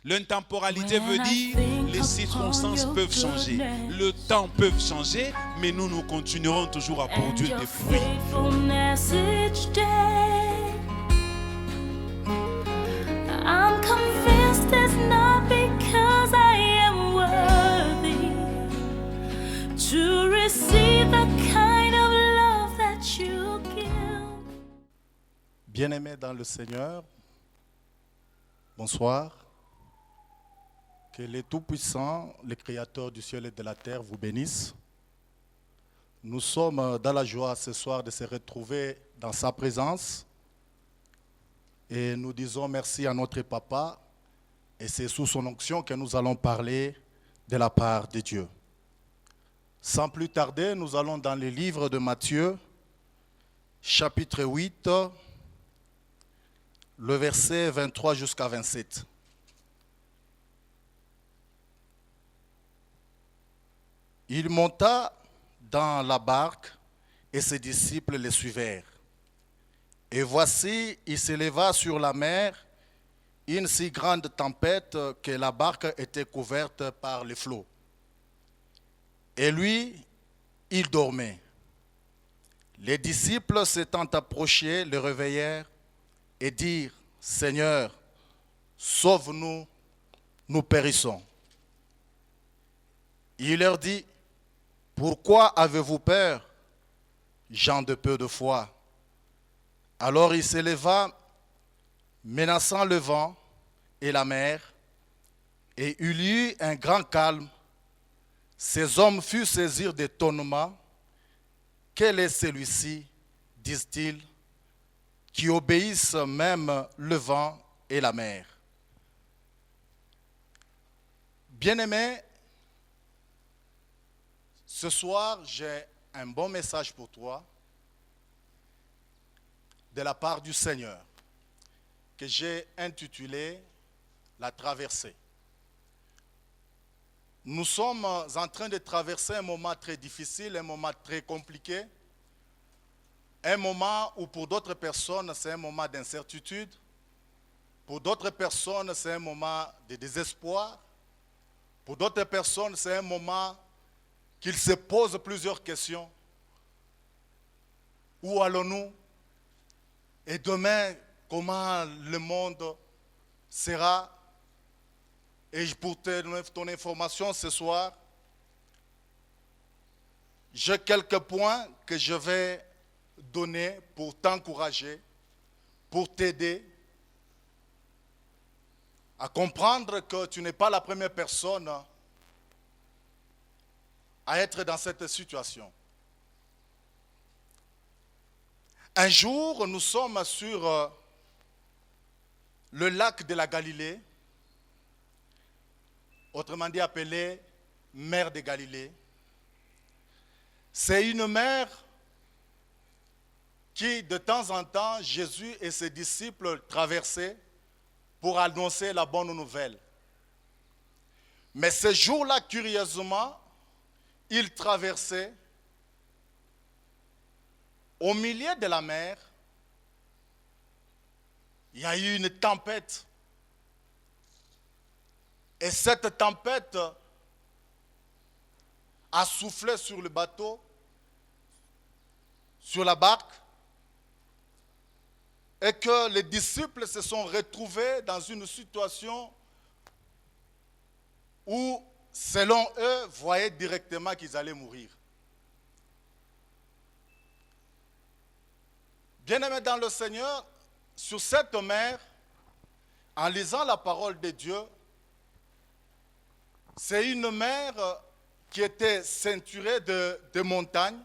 L'intemporalité veut dire les circonstances peuvent changer, le temps peut changer, mais nous continuerons toujours à produire des fruits. I'm convinced it's not because I am worthy to receive the kind of love that you give. Bien-aimés dans le Seigneur, bonsoir. Que le Tout-Puissant, le Créateur du ciel et de la terre, vous bénisse. Nous sommes dans la joie ce soir de se retrouver dans sa présence. Et nous disons merci à notre Papa. Et c'est sous son onction que nous allons parler de la part de Dieu. Sans plus tarder, nous allons dans le livre de Matthieu, chapitre 8, le verset 23 jusqu'à 27. Il monta dans la barque et ses disciples le suivirent. Et voici, il s'éleva sur la mer une si grande tempête que la barque était couverte par les flots. Et lui, il dormait. Les disciples s'étant approchés, le réveillèrent et dirent, « Seigneur, sauve-nous, nous périssons. » Il leur dit, « Pourquoi avez-vous peur, gens de peu de foi ?» Alors il s'éleva, menaçant le vent et la mer, et il y eut un grand calme. Ces hommes furent saisis d'étonnement. « Quel est celui-ci, disent-ils, qui obéissent même le vent et la mer ?» Bien-aimés, ce soir, j'ai un bon message pour toi de la part du Seigneur que j'ai intitulé « La traversée ». Nous sommes en train de traverser un moment très difficile, un moment très compliqué, un moment où pour d'autres personnes c'est un moment d'incertitude, pour d'autres personnes c'est un moment de désespoir, pour d'autres personnes c'est un moment qu'ils se posent plusieurs questions. Où allons-nous? Et demain, comment le monde sera? Et pour ton information ce soir, j'ai quelques points que je vais donner pour t'encourager, pour t'aider à comprendre que tu n'es pas la première personne à être dans cette situation. Un jour, nous sommes sur le lac de la Galilée, autrement dit appelé mer de Galilée. C'est une mer qui, de temps en temps, Jésus et ses disciples traversaient pour annoncer la bonne nouvelle. Mais ce jour-là, curieusement, ils traversaient. Au milieu de la mer, il y a eu une tempête. Et cette tempête a soufflé sur le bateau, sur la barque, et que les disciples se sont retrouvés dans une situation où, selon eux, voyaient directement qu'ils allaient mourir. Bien-aimés dans le Seigneur, sur cette mer, en lisant la parole de Dieu, c'est une mer qui était ceinturée de montagnes.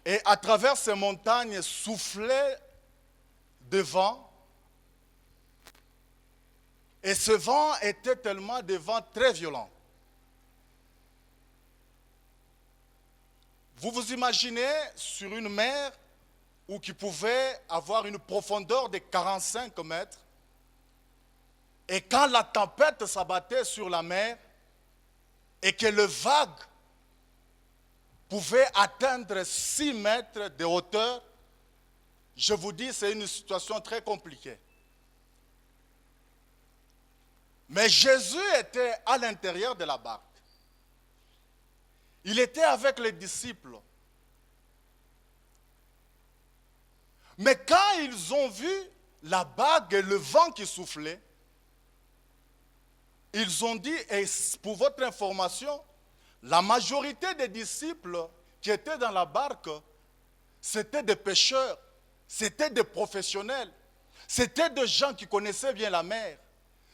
Et à travers ces montagnes soufflait de vent. Et ce vent était tellement de vent très violent. Vous vous imaginez sur une mer où qui pouvait avoir une profondeur de 45 mètres. Et quand la tempête s'abattait sur la mer et que le vague pouvait atteindre 6 mètres de hauteur, je vous dis, c'est une situation très compliquée. Mais Jésus était à l'intérieur de la barque. Il était avec les disciples. Mais quand ils ont vu la barque et le vent qui soufflait, ils ont dit, et pour votre information, la majorité des disciples qui étaient dans la barque, c'était des pêcheurs, c'était des professionnels, c'était des gens qui connaissaient bien la mer.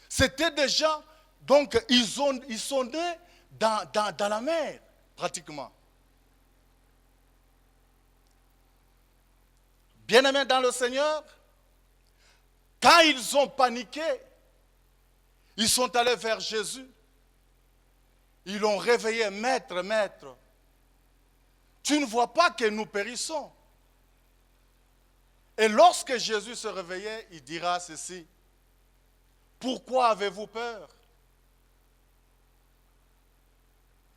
C'était des gens, donc ils sont nés dans la mer, pratiquement. Bien-aimés dans le Seigneur, quand ils ont paniqué, ils sont allés vers Jésus. Ils l'ont réveillé, maître, maître. Tu ne vois pas que nous périssons. Et lorsque Jésus se réveillait, il dira ceci. Pourquoi avez-vous peur?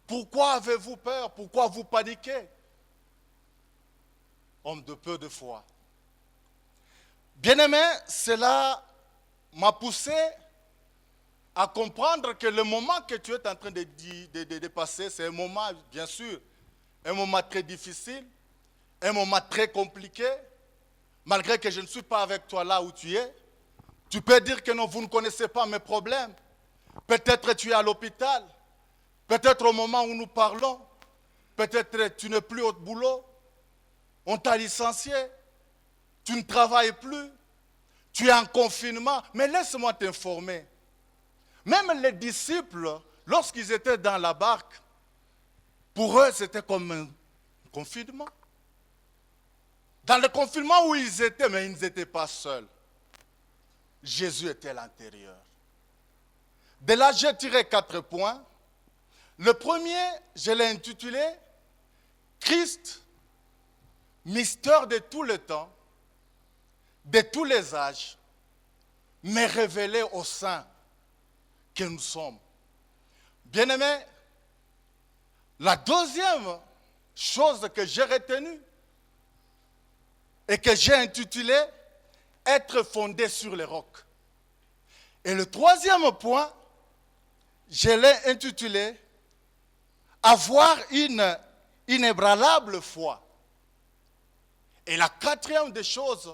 Pourquoi avez-vous peur? Pourquoi vous paniquez? Homme de peu de foi. Bien-aimé, cela m'a poussé à comprendre que le moment que tu es en train de passer, c'est un moment, bien sûr, un moment très difficile, un moment très compliqué, malgré que je ne suis pas avec toi là où tu es. Tu peux dire que non, vous ne connaissez pas mes problèmes. Peut-être tu es à l'hôpital, peut-être au moment où nous parlons, peut-être tu n'es plus au boulot, on t'a licencié, tu ne travailles plus, tu es en confinement, mais laisse-moi t'informer. Même les disciples, lorsqu'ils étaient dans la barque, pour eux, c'était comme un confinement. Dans le confinement où ils étaient, mais ils n'étaient pas seuls. Jésus était à l'intérieur. De là, j'ai tiré 4 points. Le premier, je l'ai intitulé « Christ, mystère de tout le temps, de tous les âges, mais révélé au sein que nous sommes. » Bien-aimés, la deuxième chose que j'ai retenue et que j'ai intitulé « Être fondé sur les rocs ». Et le troisième point, je l'ai intitulé « Avoir une inébranlable foi ». Et la quatrième des choses,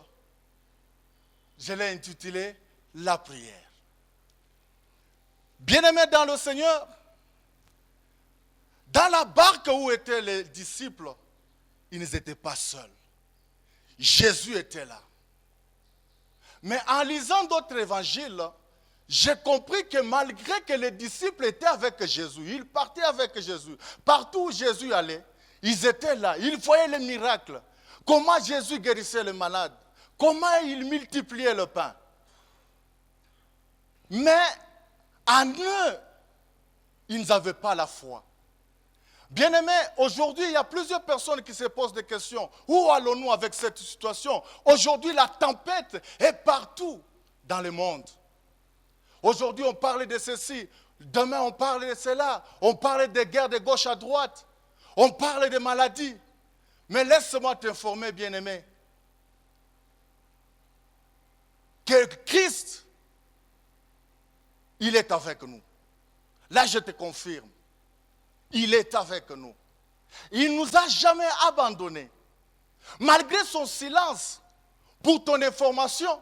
je l'ai intitulé « La prière ». Bien-aimés dans le Seigneur, dans la barque où étaient les disciples, ils n'étaient pas seuls. Jésus était là. Mais en lisant d'autres évangiles, j'ai compris que malgré que les disciples étaient avec Jésus, ils partaient avec Jésus, partout où Jésus allait, ils étaient là, ils voyaient les miracles. Comment Jésus guérissait les malades, comment il multipliait le pain. Mais en eux, ils n'avaient pas la foi. Bien-aimés, aujourd'hui, il y a plusieurs personnes qui se posent des questions. Où allons-nous avec cette situation? Aujourd'hui, la tempête est partout dans le monde. Aujourd'hui, on parle de ceci. Demain, on parle de cela. On parle des guerres de gauche à droite. On parle des maladies. Mais laisse-moi t'informer, bien-aimé, que Christ, il est avec nous. Là, je te confirme. Il est avec nous. Il ne nous a jamais abandonnés. Malgré son silence, pour ton information,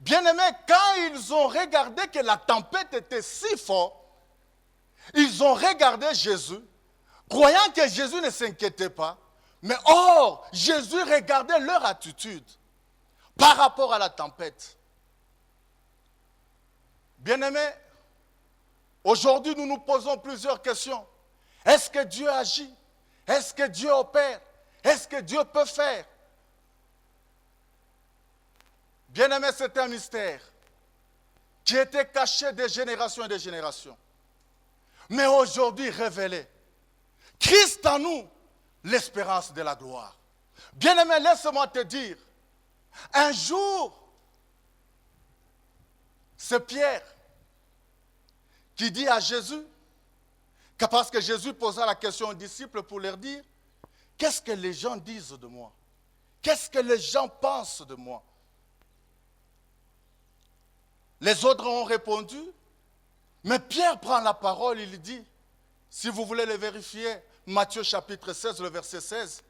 bien-aimés, quand ils ont regardé que la tempête était si forte, ils ont regardé Jésus, croyant que Jésus ne s'inquiétait pas. Mais or, Jésus regardait leur attitude par rapport à la tempête. Bien-aimés, aujourd'hui, nous nous posons plusieurs questions. Est-ce que Dieu agit? Est-ce que Dieu opère? Est-ce que Dieu peut faire? Bien-aimés, c'est un mystère qui était caché des générations et des générations. Mais aujourd'hui révélé. Christ en nous, l'espérance de la gloire. Bien-aimés, laisse-moi te dire, un jour, c'est Pierre qui dit à Jésus, que parce que Jésus posa la question aux disciples pour leur dire, qu'est-ce que les gens disent de moi? Qu'est-ce que les gens pensent de moi? Les autres ont répondu, Mais Pierre prend la parole, il dit, si vous voulez le vérifier, Matthieu chapitre 16, le verset 16,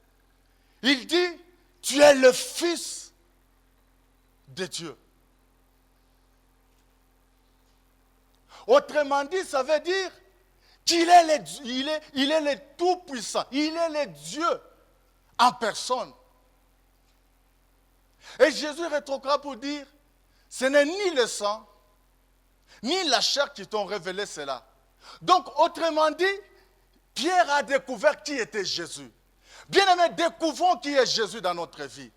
il dit, tu es le Fils de Dieu. Autrement dit, ça veut dire qu'il est le Tout-Puissant, il est le Dieu en personne. Et Jésus rétorquera pour dire, ce n'est ni le sang, ni la chair qui t'ont révélé cela. Donc, autrement dit, Pierre a découvert qui était Jésus. Bien-aimés, découvrons qui est Jésus dans notre vie.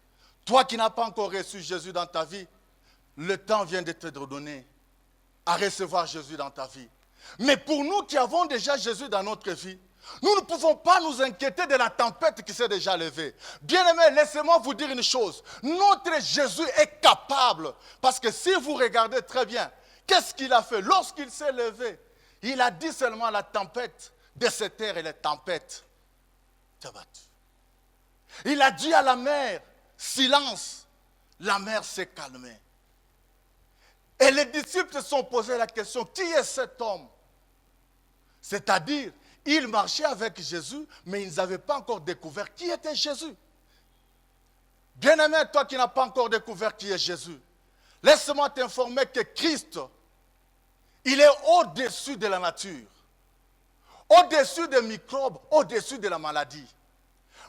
Toi qui n'as pas encore reçu Jésus dans ta vie, le temps vient de te donner à recevoir Jésus dans ta vie. Mais pour nous qui avons déjà Jésus dans notre vie, nous ne pouvons pas nous inquiéter de la tempête qui s'est déjà levée. Bien-aimés, laissez-moi vous dire une chose. Notre Jésus est capable. Parce que si vous regardez très bien, qu'est-ce qu'il a fait? Lorsqu'il s'est levé, il a dit seulement à la tempête de cette terre et les tempêtes t'ont battu. Il a dit à la mer, silence, la mer s'est calmée. Et les disciples se sont posé la question, qui est cet homme? C'est-à-dire, ils marchaient avec Jésus, mais ils n'avaient pas encore découvert qui était Jésus. Bien-aimé, toi qui n'as pas encore découvert qui est Jésus, laisse-moi t'informer que Christ, il est au-dessus de la nature, au-dessus des microbes, au-dessus de la maladie.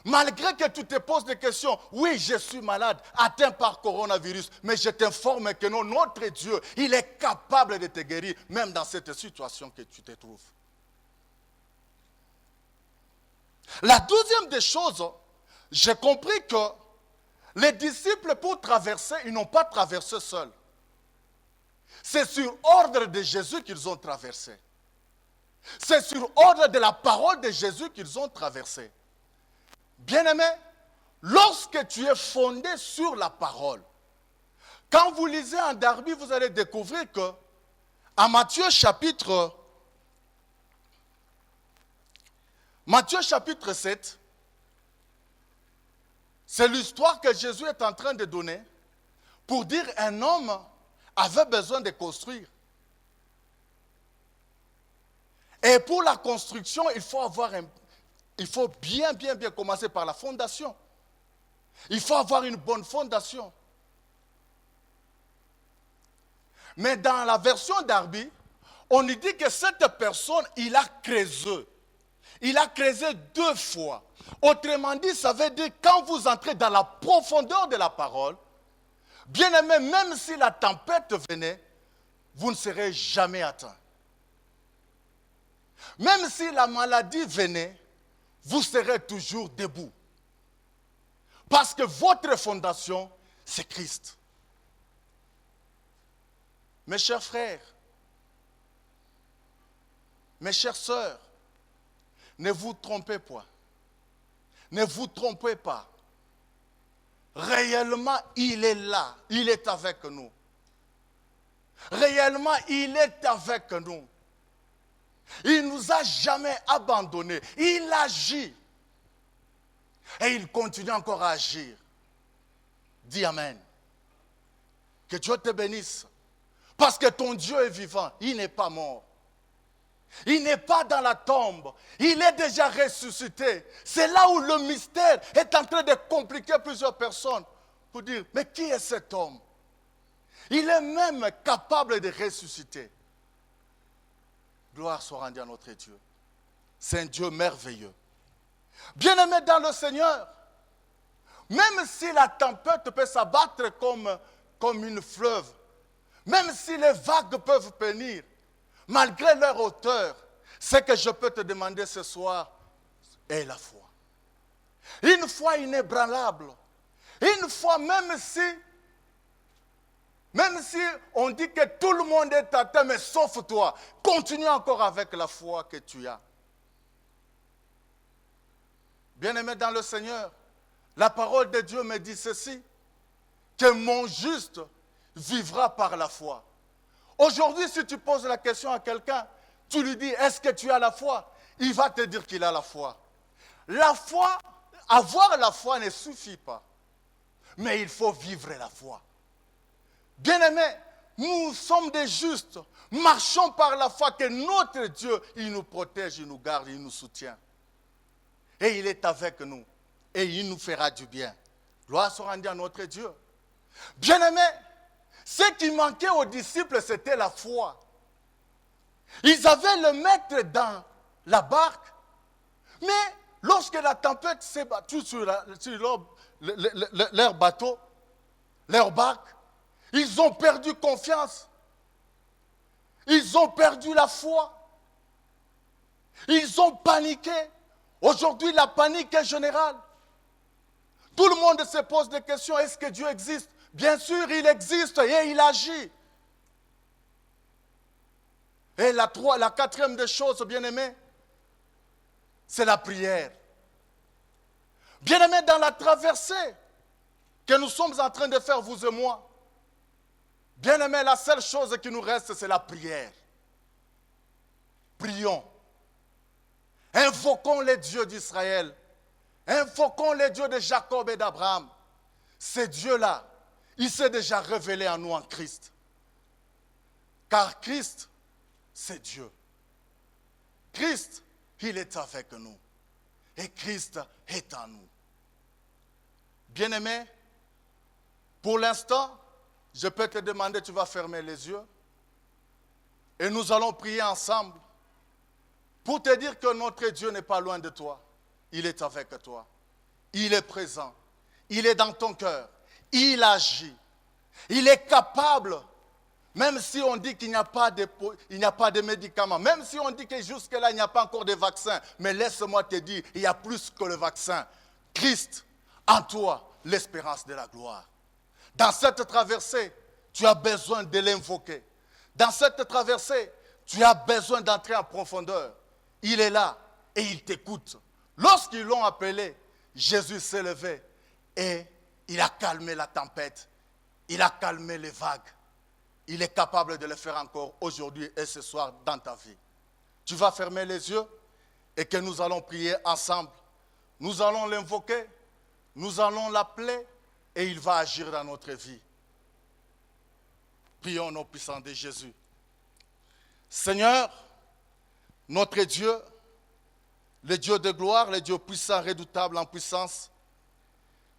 Malgré que tu te poses des questions, oui, je suis malade, atteint par coronavirus, mais je t'informe que non, notre Dieu, il est capable de te guérir, même dans cette situation que tu te trouves. La deuxième des choses, j'ai compris que les disciples, pour traverser, ils n'ont pas traversé seuls. C'est sur ordre de Jésus qu'ils ont traversé. C'est sur ordre de la parole de Jésus qu'ils ont traversé. Bien-aimé, lorsque tu es fondé sur la parole, quand vous lisez en Darby, vous allez découvrir que à Matthieu chapitre 7, c'est l'histoire que Jésus est en train de donner pour dire qu'un homme avait besoin de construire. Et pour la construction, il faut bien commencer par la fondation. Il faut avoir une bonne fondation. Mais dans la version d'Arby, on nous dit que cette personne, il a creusé. Il a creusé 2 fois. Autrement dit, ça veut dire quand vous entrez dans la profondeur de la parole, bien aimé, même si la tempête venait, vous ne serez jamais atteint. Même si la maladie venait, vous serez toujours debout. Parce que votre fondation, c'est Christ. Mes chers frères, mes chères sœurs, ne vous trompez pas. Ne vous trompez pas. Réellement, il est là. Il est avec nous. Réellement, il est avec nous. Il ne nous a jamais abandonnés. Il agit. Et il continue encore à agir. Dis Amen. Que Dieu te bénisse. Parce que ton Dieu est vivant. Il n'est pas mort. Il n'est pas dans la tombe. Il est déjà ressuscité. C'est là où le mystère est en train de compliquer plusieurs personnes. Pour dire, mais qui est cet homme? Il est même capable de ressusciter. Gloire soit rendue à notre Dieu. C'est un Dieu merveilleux. Bien-aimé dans le Seigneur, même si la tempête peut s'abattre comme une fleuve, même si les vagues peuvent venir, malgré leur hauteur, ce que je peux te demander ce soir est la foi. Une foi inébranlable. Une foi même si on dit que tout le monde est atteint, mais sauf toi, continue encore avec la foi que tu as. Bien-aimé dans le Seigneur, la parole de Dieu me dit ceci, que mon juste vivra par la foi. Aujourd'hui, si tu poses la question à quelqu'un, tu lui dis, est-ce que tu as la foi? Il va te dire qu'il a la foi. La foi, avoir la foi ne suffit pas. Mais il faut vivre la foi. Bien-aimé, nous sommes des justes. Marchons par la foi que notre Dieu, il nous protège, il nous garde, il nous soutient. Et il est avec nous. Et il nous fera du bien. Gloire soit rendue à notre Dieu. Bien-aimés, ce qui manquait aux disciples, c'était la foi. Ils avaient le maître dans la barque, mais lorsque la tempête s'est battue sur leur bateau, leur barque, ils ont perdu confiance. Ils ont perdu la foi. Ils ont paniqué. Aujourd'hui, la panique est générale. Tout le monde se pose des questions. Est-ce que Dieu existe? Bien sûr, il existe et il agit. Et la quatrième des choses, bien-aimés, c'est la prière. Bien-aimés, dans la traversée que nous sommes en train de faire, vous et moi, bien-aimés, la seule chose qui nous reste, c'est la prière. Prions. Invoquons les dieux d'Israël. Invoquons les dieux de Jacob et d'Abraham. Ces dieux-là, il s'est déjà révélé à nous en Christ. Car Christ, c'est Dieu. Christ, il est avec nous. Et Christ est en nous. Bien-aimé, pour l'instant, je peux te demander, tu vas fermer les yeux. Et nous allons prier ensemble pour te dire que notre Dieu n'est pas loin de toi. Il est avec toi. Il est présent. Il est dans ton cœur. Il agit. Il est capable, même si on dit qu'il n'y a pas de médicaments, même si on dit que jusque-là, il n'y a pas encore de vaccin, mais laisse-moi te dire, il y a plus que le vaccin. Christ, en toi, l'espérance de la gloire. Dans cette traversée, tu as besoin de l'invoquer. Dans cette traversée, tu as besoin d'entrer en profondeur. Il est là et il t'écoute. Lorsqu'ils l'ont appelé, Jésus s'est levé et il a calmé la tempête. Il a calmé les vagues. Il est capable de le faire encore aujourd'hui et ce soir dans ta vie. Tu vas fermer les yeux et que nous allons prier ensemble. Nous allons l'invoquer, nous allons l'appeler et il va agir dans notre vie. Prions au nom puissant de Jésus. Seigneur, notre Dieu, le Dieu de gloire, le Dieu puissant, redoutable en puissance,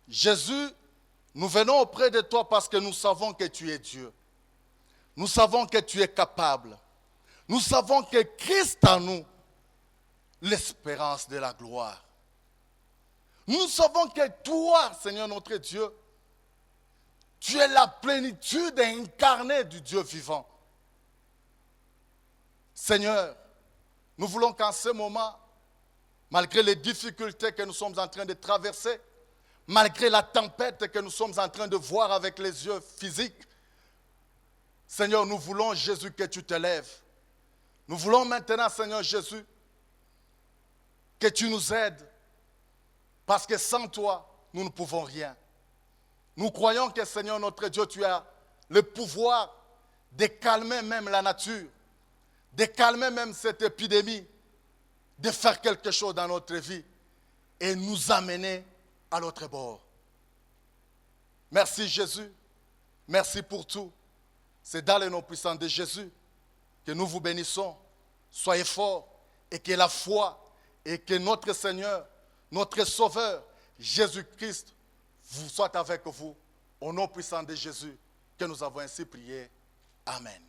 Jésus, nous venons auprès de toi parce que nous savons que tu es Dieu. Nous savons que tu es capable. Nous savons que Christ en nous, l'espérance de la gloire. Nous savons que toi, Seigneur notre Dieu, tu es la plénitude incarnée du Dieu vivant. Seigneur, nous voulons qu'en ce moment, malgré les difficultés que nous sommes en train de traverser, malgré la tempête que nous sommes en train de voir avec les yeux physiques, Seigneur, nous voulons, Jésus, que tu te lèves. Nous voulons maintenant, Seigneur Jésus, que tu nous aides, parce que sans toi, nous ne pouvons rien. Nous croyons que, Seigneur notre Dieu, tu as le pouvoir de calmer même la nature, de calmer même cette épidémie, de faire quelque chose dans notre vie et nous amener à l'autre bord. Merci Jésus, merci pour tout. C'est dans le nom puissant de Jésus que nous vous bénissons. Soyez forts et que la foi et que notre Seigneur, notre Sauveur, Jésus-Christ, vous soit avec vous. Au nom puissant de Jésus que nous avons ainsi prié. Amen.